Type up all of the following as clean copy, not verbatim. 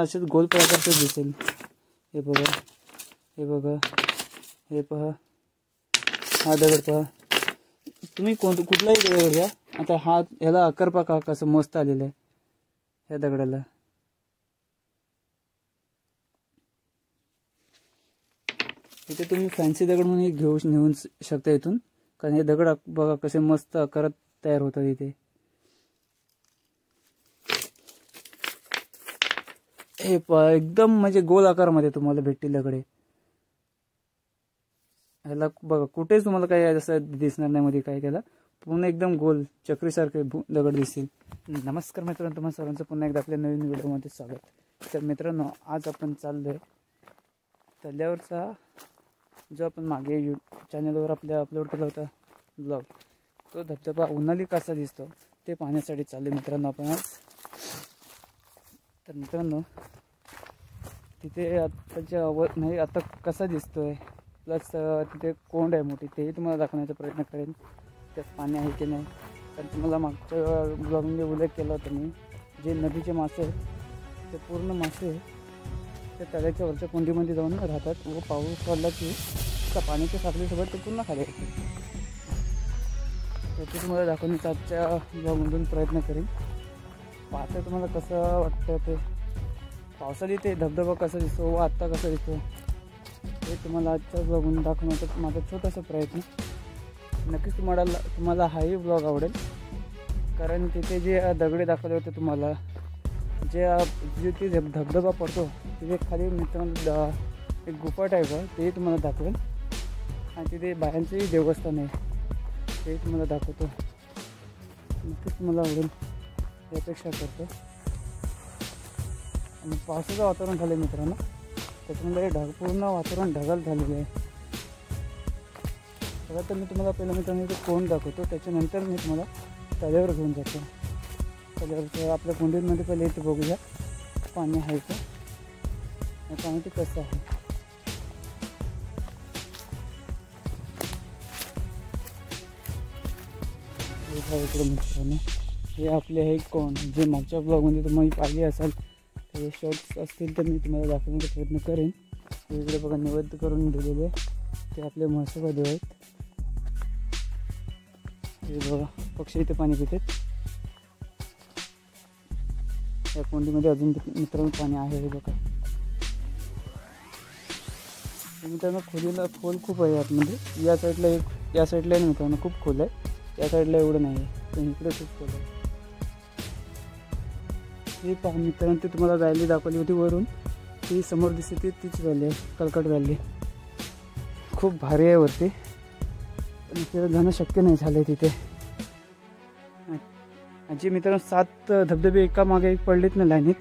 असेच गोल प्रकारचे दिसेल। हे बघा, हे बघा, हे पहा, हा दगड पहा। तुम्ही कुठलाही दगड घ्या। आता हा ह्याला आकार पहा कसं मस्त आलेलं आहे ह्या दगडाला। इथे तुम्ही फॅन्सी दगड म्हणून नेऊन शकता इथून, कारण हे दगड बघा कसे मस्त आकारात तयार होतात इथे। हे एकदम म्हणजे गोल आकारामध्ये तुम्हाला भेटतील दगडे। ह्याला बघा कुठेच तुम्हाला काही असं दिसणार नाही मध्ये काय, त्याला पूर्ण एकदम गोल चक्रीसारखे दगड दिसतील। नमस्कार मित्रांनो, तुम्हाला सर्वांचं पुन्हा एकदा आपल्या नवीन व्हिडिओमध्ये स्वागत। तर मित्रांनो, आज आपण चाललोय तल्यावरचा जो आपण मागे चॅनलवर आपल्या अपलोड केला होता ब्लॉग, तो धबधबा उन्हाळी कसा दिसतो ते पाहण्यासाठी चालले मित्रांनो आपण आज। तर मित्रांनो, तिथे आताच्या नाही आता कसा दिसतोय, प्लस तिथे कोंड आहे मोठी, तेही तुम्हाला दाखवण्याचा प्रयत्न करेन। त्यात पाणी आहे की नाही, कारण तुम्हाला मागच्या ब्लॉगमध्ये उल्लेख केला होता मी, जे नदीचे मासे आहेत ते पूर्ण मासे त्या तळ्याच्या वरच्या कोंडीमध्ये जाऊन राहतात व पाऊस पडला की त्या पाण्याच्या साखळीसोबत ते पुन्हा खाली येते। ते तुम्हाला दाखवण्याचा आजच्या ब्लॉगमधून प्रयत्न करेन। पाहता तुम्हाला कसं वाटतं ते पावसाळी ते धबधबा कसा दिसतो व आत्ता कसा दिसतो हे तुम्हाला आजच्या ब्लॉगमधून दाखवण्याचा माझा छोटासा प्रयत्न। नक्कीच तुम्हाला हाही ब्लॉग आवडेल, कारण तिथे जे दगडे दाखवले होते तुम्हाला, जे ते धबधबा पडतो तिथे खाली मित्रांनो एक गुफा टाईप आहे, तेही तुम्हाला दाखवेल। आणि तिथे बायांचंही देवस्थान आहे, तेही तुम्हाला दाखवतो। नक्कीच तुम्हाला आवडेल ही अपेक्षा करतो। आणि पावसाचं वातावरण झालं आहे मित्रांनो, त्याच्यामुळे पूर्ण वातावरण ढगाळ झालेलं आहे। सगळं तर मी तुम्हाला पहिलं मित्रांनो इथे कोंड दाखवतो, त्याच्यानंतर मी तुम्हाला तळ्यावर घेऊन जातो। तळ्यावरचं आपल्या कोंडीमध्ये पहिले इथे बघूया पाणी आहे का, पाणी ते कसं आहे। इकडे मित्रांनो हे आपले हे कोण जे मागच्या ब्लॉगमध्ये तुम्ही पाहिले असाल, ते शॉर्ट्स असतील तर मी तुम्हाला दाखवण्याचा प्रयत्न करेन। इकडे बघा नैवेद्य करून दिलेले ते आपले महसूबादेव आहेत। हे बघा पक्षी इथे पाणी पितात। या कोंडीमध्ये अजून मित्रांनो पाणी आहे। हे बघा मित्रांनो खोल खूप आहे आतमध्ये। या साईडला या साईडला मित्रांनो खूप खोल आहे, या साईडला एवढं नाही आहे, पण इकडे खूप खोल आहे। हे पहा मित्रांनो, ते तुम्हाला व्हॅली दाखवली होती वरून, ती समोर दिसते तीच व्हॅली आहे, कलकट व्हॅली। खूप भारी आहे वरती, पण तिथे जाणं शक्य नाही झालं तिथे। जे मित्रांनो 7 धबधबे एका मागे एक पडलेत ना लाईनीत,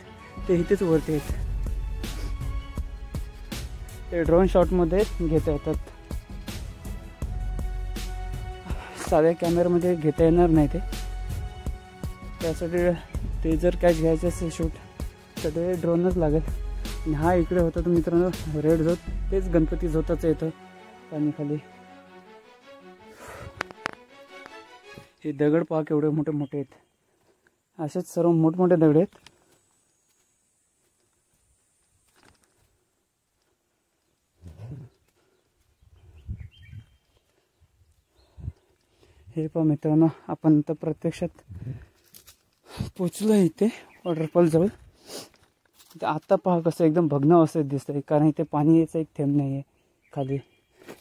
ते इथेच वरती आहेत। ते ड्रोन शॉटमध्ये घेता येतात, साध्या कॅमेरामध्ये घेता येणार नाही ते। त्यासाठी ते जर कॅच घ्यायचं असेल शूट तर ते ड्रोनच लागेल। आणि हा इकडे होता तो मित्रांनो रेड झोत, तेच गणपती झोताचं येतं पाणी खाली। हे दगड पहा केवढे मोठे मोठे आहेत, असेच सर्व मोठमोठे दगड आहेत। हे पहा मित्रांनो, आपण तर प्रत्यक्षात पोचलो इथे वॉटरफॉल जवळ। आता पहा कसं एकदम भग्न अवस्थेत दिसतंय, कारण इथे पाणी यायचं एक थेंब नाही आहे खाली।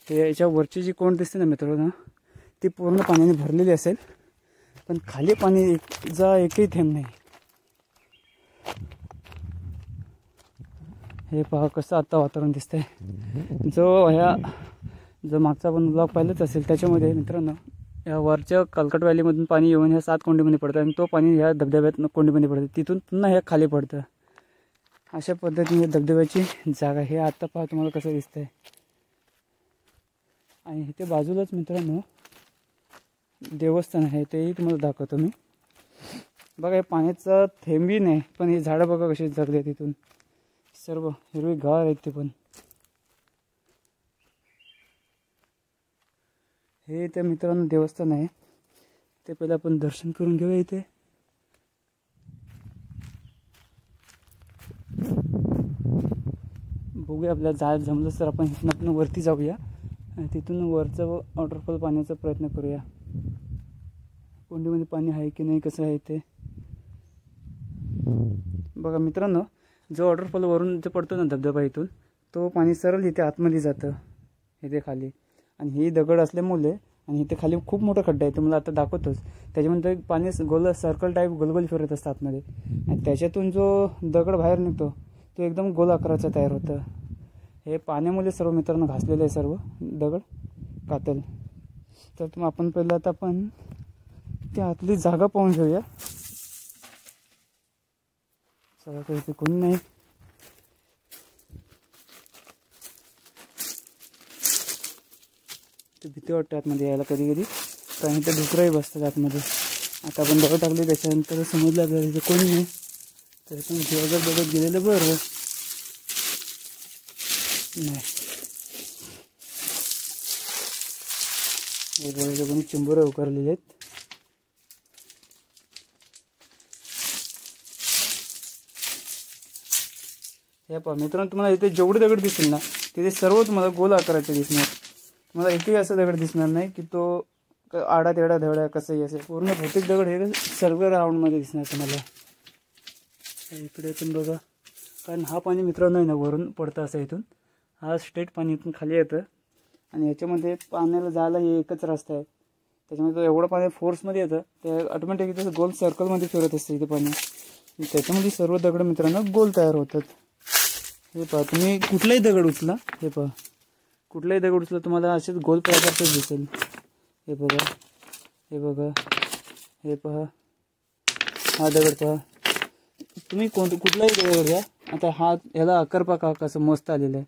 ते याच्या वरची जी कोंड दिसते ना मित्रांनो, ती पूर्ण पाण्याने भरलेली असेल, पण खाली पाणी एकही थेंब नाही। हे पहा कसं आता वातावरण दिसतंय। जो मागचा आपण ब्लॉग पाहिलंच असेल, त्याच्यामध्ये मित्रांनो या वरच्या कलकट व्हॅलीमधून पाणी येऊन ह्या 7 कोंडीमध्ये पडतं, आणि तो पाणी ह्या धबधब्यात कोंडीमध्ये पडतं, तिथून पुन्हा ह्या खाली पडतं। अशा पद्धतीने धबधब्याची जागा हे आता पहा तुम्हाला कसं दिसतंय। आणि इथे बाजूलाच मित्रांनो देवस्थान आहे, तेही तुम्हाला दाखवतो मी। बघा हे पाण्याचा थेंबही नाही, पण हे झाडं बघा कशी जगले, तिथून सर्व हिरवी गार आहेत ते पण। हे इथे मित्रांनो देवस्थान आहे, ते पहिले आपण दर्शन करून घेऊया इथे। बघूया आपल्याला जायला जमलं तर आपण इथून आपण वरती जाऊया आणि तिथून वरचं वॉटरफॉल पाहण्याचा प्रयत्न करूया. कोंडीमध्ये पाणी आहे की नाही, कसं आहे ते बघा मित्रांनो. जो वॉटरफॉल वरून जे पडतो ना धबधबा, इथून तो पाणी सरळ इथे आतमध्ये जातं, इथे खाली. आणि ही दगड असल्यामुळे आणि इथे खाली खूप मोठा खड्डा आहे, तुम्हाला आता दाखवतोच. त्याच्यामध्ये पाणी गोल सर्कल टाईप गोलगोल फिरत असतं आतमध्ये आणि त्याच्यातून जो दगड बाहेर निघतो तो एकदम गोल आकाराचा तयार होतं. हे पाण्यामुळे सर्व मित्रांनो घासलेलं आहे सर्व दगड कातल. तर आपण पहिलं आता आपण त्या आतली जागा पाहून घेऊया. चला, तर इथे कोणी नाही. ते भीती वाटते आतमध्ये यायला कधी कधी, कारण ते डुकरंही बसतात आतमध्ये. आता आपण दगड टाकले त्याच्यानंतर समजलं आपल्याला इथे कोणी नाही, तर पण जेव्हा दगड गेलेलं बरं नाही. हे कोणी चिंबोरं उकारलेले आहेत. हे पहा मित्रांनो, तुम्हाला इथे जेवढे दगड दिसतील ना तिथे सर्व तुम्हाला गोल आकाराचे दिसणार. तुम्हाला एकही असं दगड दिसणार नाही की तो आडा तेडा धवडा कसंही असेल. पूर्ण प्रत्येक दगड हे सर्व राऊंडमध्ये दिसणार तुम्हाला. इकडे पण बघा, कारण हा पाणी मित्रांनो आहे ना वरून पडतं असं इथून. हा स्ट्रेट पाणी इथून खाली येतं आणि याच्यामध्ये पाण्याला जायला हे एकच रस्ता आहे. त्याच्यामध्ये एवढं पाणी फोर्समध्ये येतं ते ऑटोमॅटिक इथं गोल सर्कलमध्ये फिरत असतं इथे पाणी. त्याच्यामध्ये सर्व दगड मित्रांनो गोल तयार होतात. हे पहा, तुम्ही कुठलाही दगड उचला, हे पहा कुठलाही दगड उचला तुम्हाला असेच गोल प्रकारचंच दिसेल. हे बघा, हे बघा, हे पहा, हा दगड पहा. तुम्ही कुठलाही दगड घ्या. आता हा ह्याला आकार पहा कसं मस्त आलेलं आहे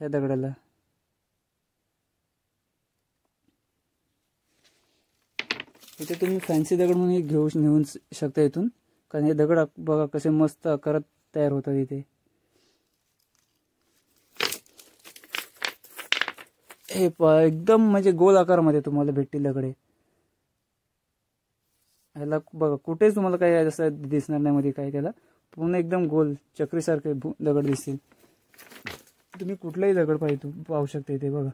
ह्या दगडाला. इथे तुम्ही फॅन्सी दगड म्हणून नेऊन शकता इथून, कारण हे दगड बघा कसे मस्त आकारात तयार होतात इथे. हे एकदम म्हणजे गोल आकारामध्ये तुम्हाला भेटतील दगडे. ह्याला बघा कुठेच तुम्हाला काही असं दिसणार नाही मध्ये काही, त्याला पूर्ण एकदम गोल चक्रीसारखे दगड दिसतील. तुम्ही कुठलाही दगड पाहू शकता इथे बघा.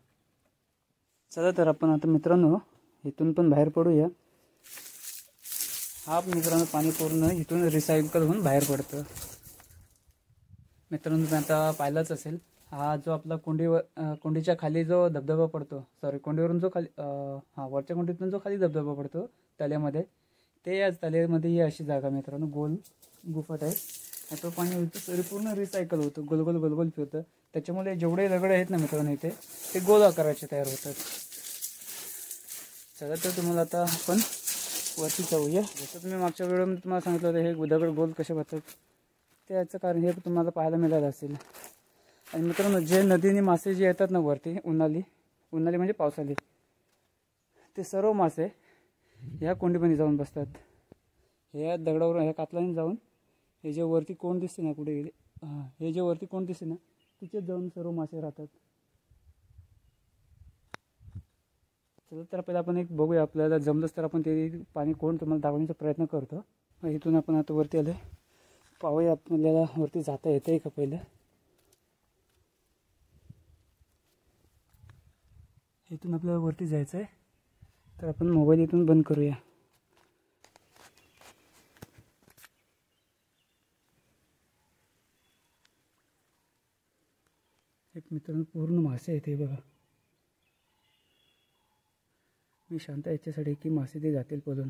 चला तर आपण आता मित्रांनो इथून पण बाहेर पडूया. हा मित्रांनो पाणी पूर्ण इथून रिसायकल होऊन बाहेर पडतं. मित्रांनो तुम्ही आता पाहिलाच असेल, हा जो आपला कोंडीच्या खाली जो धबधबा पडतो, सॉरी कोंडीवरून जो खाली वरच्या कोंडीतून जो खाली धबधबा पडतो तल्यामध्ये, ते याच तल्यामध्ये ही अशी जागा मित्रांनो गोल गुफट आहे. तो पाणी पूर्ण रिसायकल होतं, गोलगोल गोलगोल फिरतं. त्याच्यामुळे जेवढे दगड आहेत ना मित्रांनो इथे ते गोल आकाराचे तयार होतात. चला तर तुम्हाला आता आपण वरती जाऊया. जसं तुम्ही मागच्या व्हिडिओमध्ये तुम्हाला सांगितलं होतं हे दगड गोल कसे बनतात, त्याचं कारण हे तुम्हाला पाहायला मिळालं असेल. आणि मित्रांनो जे नदीने मासे जे येतात ना वरती, उन्हाळी म्हणजे पावसाळी, ते सर्व मासे ह्या कोंडीमध्ये जाऊन बसतात. ह्या दगडावर ह्या कातलाने जाऊन हे जे वरती कोंड दिसते ना, कुठे गेले, हे जे वरती कोंड दिसते ना तिथेच जाऊन सर्व मासे राहतात. चला तर पहिला आपण एक बघूया, आपल्याला जमलंच तर आपण ते पाणी कोंड तुम्हाला दाखवण्याचा प्रयत्न करतो. इथून आपण आता वरती आले, पाहूया आपल्याला वरती जाता येतं का पहिलं. इथून आपल्याला वरती जायचं आहे, तर आपण मोबाईल इथून बंद करूया. एक मित्रांनो पूर्ण मासे आहेत हे बघा. मी शांत याच्यासाठी की मासे ते जातील पळून.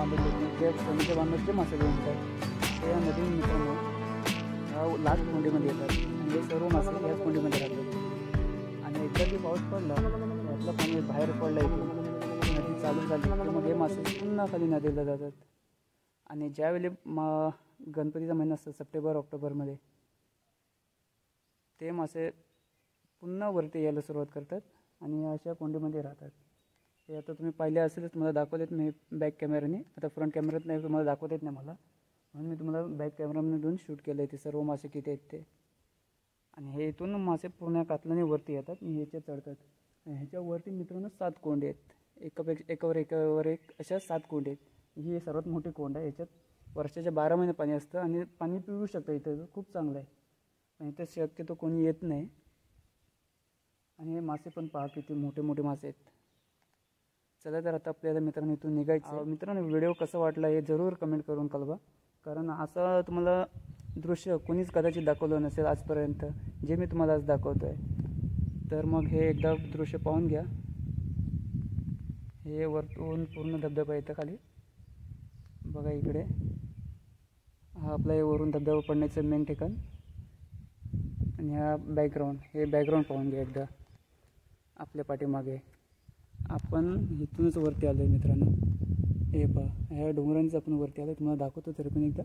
बांधत जे कोंडीच्या बांधत जे मासे घेऊन येतात ते या नदी मित्रांनो ह्या लास्ट कोंडीमध्ये येतात आणि हे सर्व मासे याच कोंडीमध्ये राहतात. आणि एकदा की पाऊस पडला यातलं पाणी बाहेर पडलं इथे नदी चालू झाली तर मग हे मासे पुन्हा खाली नदीला जातात. आणि ज्यावेळी गणपतीचा महिना असतो सप्टेंबर ऑक्टोबरमध्ये ते मासे पुन्हा वरती यायला सुरुवात करतात आणि अशा कोंडीमध्ये राहतात. हे आता तुम्ही पाहिले असेलच, तुम्हाला दाखवत येत नाही बॅक कॅमेऱ्याने. आता फ्रंट कॅमेऱ्यात नाही तुम्हाला दाखवत येत नाही मला, म्हणून मी तुम्हाला बॅक कॅमेरामधून शूट केलं आहे ते सर्व मासे किती आहेत ते. आणि हे इथून मासे पूर्ण कातलाने वरती येतात आणि ह्याच्या चढतात. आणि ह्याच्यावरती मित्रांनो 7 कोंडे आहेत, एकावर एक अशा 7 कोंडे आहेत. ही सर्वात मोठी कोंड आहे. याच्यात वर्षाचे 12 महिने पाणी असतं आणि पाणी पिऊ शकतं. इथं खूप चांगलं आहे आणि इथं शक्यतो कोणी येत नाही. आणि हे मासे पण पहा किती मोठे मोठे मासे आहेत. चला तर आता आपल्याला मित्रांनो इथून निघायचं. मित्रांनो व्हिडिओ कसं वाटला हे जरूर कमेंट करून कळवा, कारण असं तुम्हाला दृश्य कोणीच कदाचित दाखवलं नसेल आजपर्यंत जे मी तुम्हाला आज दाखवतो आहे. तर मग हे एकदा दृश्य पाहून घ्या. हे वरतून पूर्ण धबधबा येतं खाली बघा इकडे. हा आपला हे वरून धबधबा पडण्याचं मेन ठिकाण. आणि हा बॅकग्राऊंड, हे बॅकग्राऊंड पाहून घ्या एकदा. आपल्या पाठीमागे आपण इथूनच वरती आलो आहे मित्रांनो. हे पहा, ह्या डोंगरांनीच आपण वरती आलो. तुम्हाला दाखवतो तरी पण एकदा.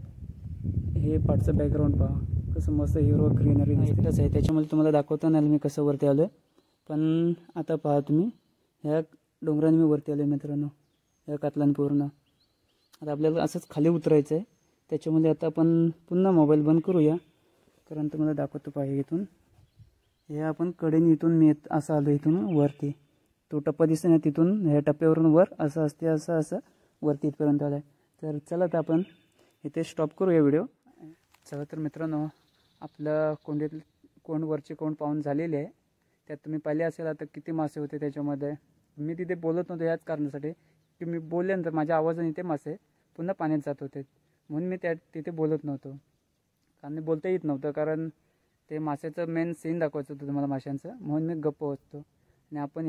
हे पाठचं बॅकग्राऊंड पहा कसं मस्त हिरवं ग्रीनरी इथंच आहे, त्याच्यामुळे तुम्हाला दाखवता नाही मी कसं वरती आलो आहे. पण आता पहा तुम्ही, ह्या डोंगरांनी मी वरती आलो आहे मित्रांनो, ह्या कातलान पूर्ण. आता आपल्याला असंच खाली उतरायचं आहे. त्याच्यामुळे आता आपण पुन्हा मोबाईल बंद करूया, कारण तुम्हाला दाखवतो पाहिजे इथून. हे आपण कडेने इथून मी असं आलो इथून वरती. तो टप्पा दिसतो ना, तिथून ह्या टप्प्यावरून वर असं असते असं वरती इथपर्यंत आलं आहे. तर चला तर आपण इथे स्टॉप करूया व्हिडिओ. चला तर मित्रांनो, आपलं वरची कोंड पाहून झालेली आहे. त्यात तुम्ही पाहिले असेल आता किती मासे होते त्याच्यामध्ये. मी तिथे बोलत नव्हतो याच कारणासाठी की मी बोलल्यानंतर माझ्या आवाजाने ते मासे पुन्हा पाण्यात जात होते, म्हणून मी तिथे बोलत नव्हतो. कारण बोलता येत नव्हतं, कारण ते माशाचं मेन सीन दाखवायचं होतं तुम्हाला माशांचं, म्हणून मी गप्प होतो. आणि आपण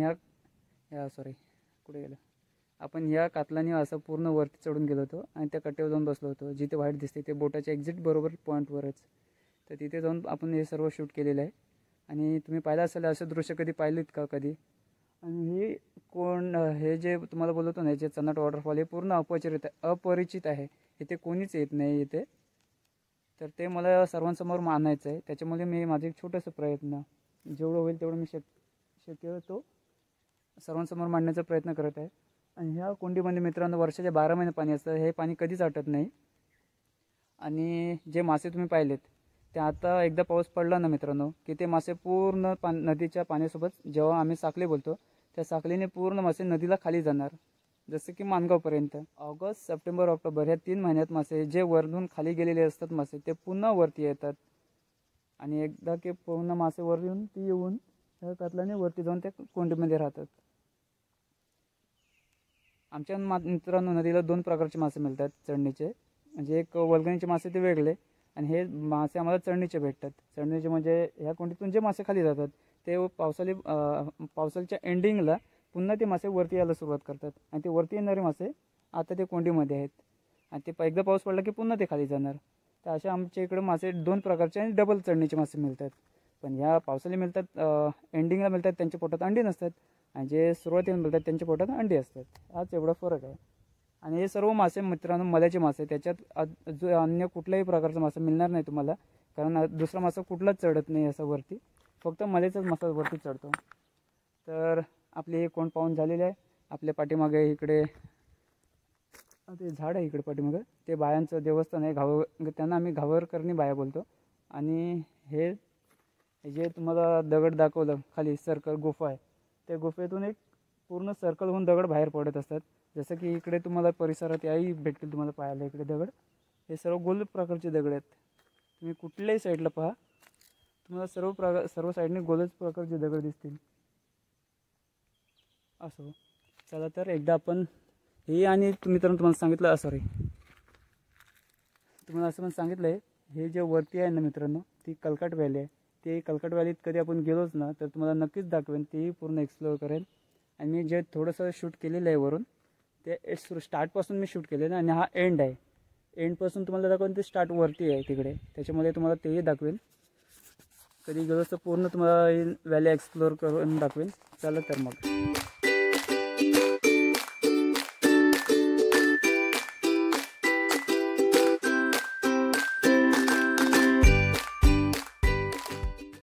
आपण ह्या कातलानी असं पूर्ण वरती चढून गेलो होतो आणि त्या कट्ट्यावर जाऊन बसलो होतो जिथे व्हाईट दिसते ते बोटाच्या एक्झिट बरोबर पॉईंटवरच. तर तिथे जाऊन आपण हे सर्व शूट केलेलं आहे. आणि तुम्ही पाहिलं असेल असं दृश्य कधी पाहिलेत का कधी. आणि हे जे तुम्हाला बोलतो ना, जे चनाट वॉटरफॉल हे पूर्ण अपरिचित आहे. इथे कोणीच येत नाही इथे. तर ते मला सर्वांसमोर मानायचं आहे. त्याच्यामुळे मी माझे एक छोटंसं प्रयत्न जेवढं होईल तेवढं मी शक्यतो सर्वांसमोर मांडण्याचा प्रयत्न करत आहे. आणि ह्या कोंडीमध्ये मित्रांनो वर्षाचे 12 महिने पाणी असतं. हे पाणी कधीच आटत नाही. आणि जे मासे तुम्ही पाहिलेत ते आता एकदा पाऊस पडला ना मित्रांनो की ते मासे पूर्ण नदीच्या पाण्यासोबत, जेव्हा आम्ही साखळी बोलतो त्या साखळीने पूर्ण मासे नदीला खाली जाणार, जसं की माणगावपर्यंत. ऑगस्ट, सप्टेंबर, ऑक्टोबर ह्या 3 महिन्यात मासे जे वरून खाली गेलेले असतात मासे ते पुन्हा वरती येतात. आणि एकदा की पूर्ण मासे वर येऊन ती येऊन त्या कातलाने वरती जाऊन त्या कोंडीमध्ये राहतात. आमच्या मित्रांनो नदीला 2 प्रकारचे मासे मिळतात चढणीचे. म्हणजे एक वल्गणीचे मासे ते वेगळे, आणि हे मासे आम्हाला चढणीचे भेटतात. चढणीचे म्हणजे ह्या कोंडीतून जे मासे खाली जातात ते पावसाळ्याच्या एंडिंगला पुन्हा ते मासे वरती यायला सुरुवात करतात. आणि ते वरती येणारे मासे आता ते कोंडीमध्ये आहेत. आणि ते एकदा पाऊस पडला की पुन्हा ते खाली जाणार. तर अशा आमच्या इकडे मासे 2 प्रकारचे आणि डबल चढणीचे मासे मिळतात. पण ह्या पावसाळी मिळतात, एंडिंगला मिळतात त्यांच्या पोटात अंडी नसतात, आणि जे सुरुवातीला मिळतात त्यांच्या पोटात अंडी असतात. हाच एवढा फरक आहे. आणि हे सर्व मासे मित्रांनो मल्याचे मासे, त्याच्यात जो अन्य कुठल्याही प्रकारचा मासा मिळणार नाही तुम्हाला, कारण दुसरा मासा कुठलाच चढत नाही असं वरती, फक्त मल्याचाच मासा वरती चढतो. तर आपले हे कोंड पाहून झालेले आहे. आपल्या पाठीमागे इकडे ते झाड आहे, इकडे पाठीमागे ते बायांचं देवस्थान आहे. त्यांना आम्ही घावरकरणी बाया बोलतो. आणि हे जे तुम्हाला दगड दाखवलं खाली सर्कल गुफा आहे, त्या गुफेतून एक पूर्ण सर्कल होऊन दगड बाहेर पडत असतात. जसं की इकडे तुम्हाला परिसरात याही भेटतील तुम्हाला पाहायला. इकडे दगड हे सर्व गोल प्रकारचे दगड आहेत. तुम्ही कुठल्याही साईडला पहा तुम्हाला सर्व साईडने गोलच प्रकारचे दगड दिसतील. असो, चला तर एकदा आपण हे, आणि मित्रांनो तुम्हाला सांगितलं तुम्हाला असं पण सांगितलं आहे, हे जे वरती आहे ना मित्रांनो ती कलकट व्हॅली आहे. ते कलकट व्हॅलीत कधी आपण गेलोच ना तर तुम्हाला नक्कीच दाखवेन, तेही पूर्ण एक्सप्लोअर करेल. आणि मी जे थोडंसं शूट केलेलं आहे वरून ते स्टार्टपासून मी शूट केले ना, आणि हा एंड आहे. एंडपासून तुम्हाला दाखवेन ते स्टार्ट वरती आहे तिकडे, त्याच्यामध्ये तुम्हाला तेही दाखवेन. कधी गेलो तर पूर्ण तुम्हाला व्हॅली एक्सप्लोअर करून दाखवेन. चला तर मग.